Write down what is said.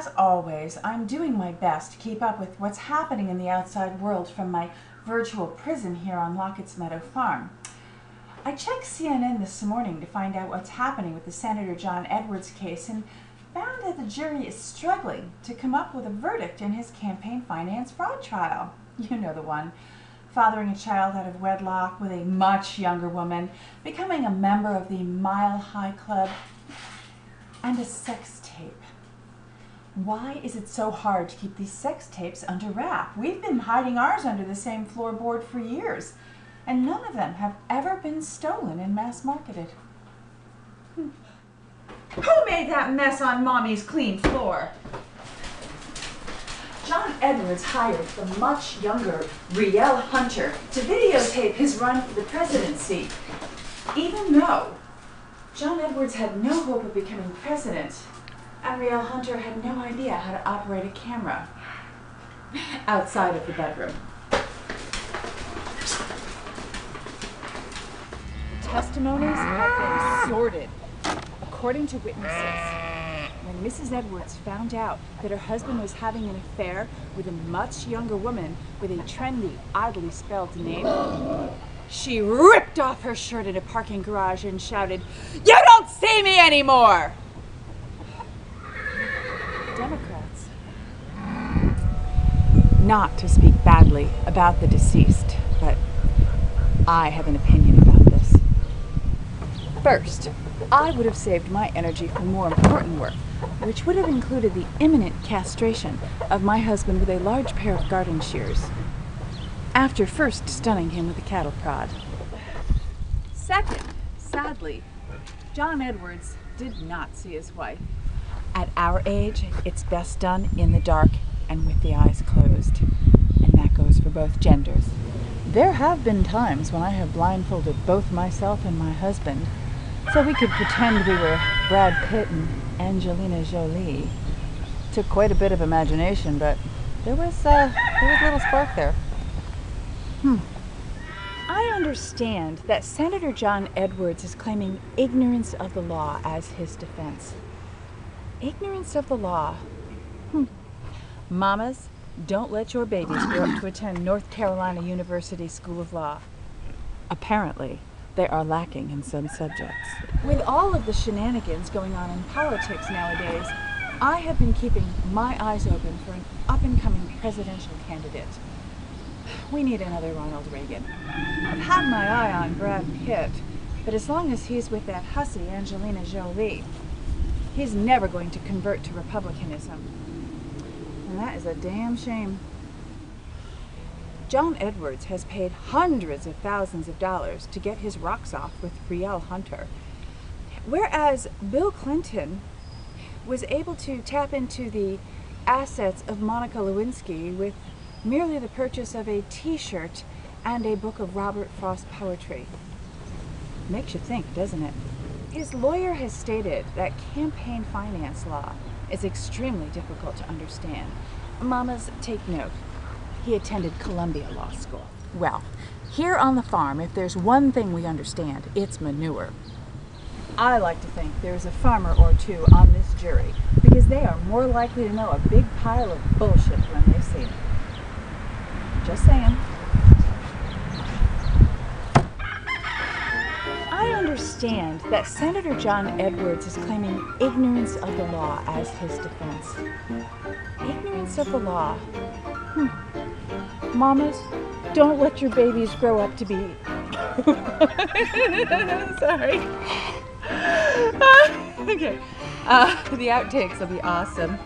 As always, I'm doing my best to keep up with what's happening in the outside world from my virtual prison here on Lockett's Meadow Farm. I checked CNN this morning to find out what's happening with the Senator John Edwards case and found that the jury is struggling to come up with a verdict in his campaign finance fraud trial. You know the one. Fathering a child out of wedlock with a much younger woman, becoming a member of the Mile High Club, and a sex tape. Why is it so hard to keep these sex tapes under wrap? We've been hiding ours under the same floorboard for years, and none of them have ever been stolen and mass marketed. Who made that mess on Mommy's clean floor? John Edwards hired the much younger Realel Hunter to videotape his run for the presidency, even though John Edwards had no hope of becoming president, and Realel Hunter had no idea how to operate a camera outside of the bedroom. Testimonies have been sorted. According to witnesses, when Mrs. Edwards found out that her husband was having an affair with a much younger woman with a trendy, oddly spelled name, she ripped off her shirt in a parking garage and shouted, "You don't see me anymore!" Democrats, not to speak badly about the deceased, but I have an opinion about this. First, I would have saved my energy for more important work, which would have included the imminent castration of my husband with a large pair of garden shears, after first stunning him with a cattle prod. Second, sadly, John Edwards did not see his wife. At our age, it's best done in the dark and with the eyes closed, and that goes for both genders. There have been times when I have blindfolded both myself and my husband, so we could pretend we were Brad Pitt and Angelina Jolie. Took quite a bit of imagination, but there was a little spark there. I understand that Senator John Edwards is claiming ignorance of the law as his defense. Ignorance of the law. Mamas, don't let your babies grow up to attend North Carolina University School of Law. Apparently, they are lacking in some subjects. With all of the shenanigans going on in politics nowadays, I have been keeping my eyes open for an up-and-coming presidential candidate. We need another Ronald Reagan. I've had my eye on Brad Pitt, but as long as he's with that hussy Angelina Jolie, he's never going to convert to Republicanism. And that is a damn shame. John Edwards has paid hundreds of thousands of dollars to get his rocks off with Realel Hunter, whereas Bill Clinton was able to tap into the assets of Monica Lewinsky with merely the purchase of a t-shirt and a book of Robert Frost poetry. Makes you think, doesn't it? His lawyer has stated that campaign finance law is extremely difficult to understand. Mamas, take note. He attended Columbia Law School. Well, here on the farm, if there's one thing we understand, it's manure. I like to think there's a farmer or two on this jury because they are more likely to know a big pile of bullshit when they see it. Just saying. I understand that Senator John Edwards is claiming ignorance of the law as his defense. Ignorance of the law. Mamas, don't let your babies grow up to be... Sorry. Okay. The outtakes will be awesome.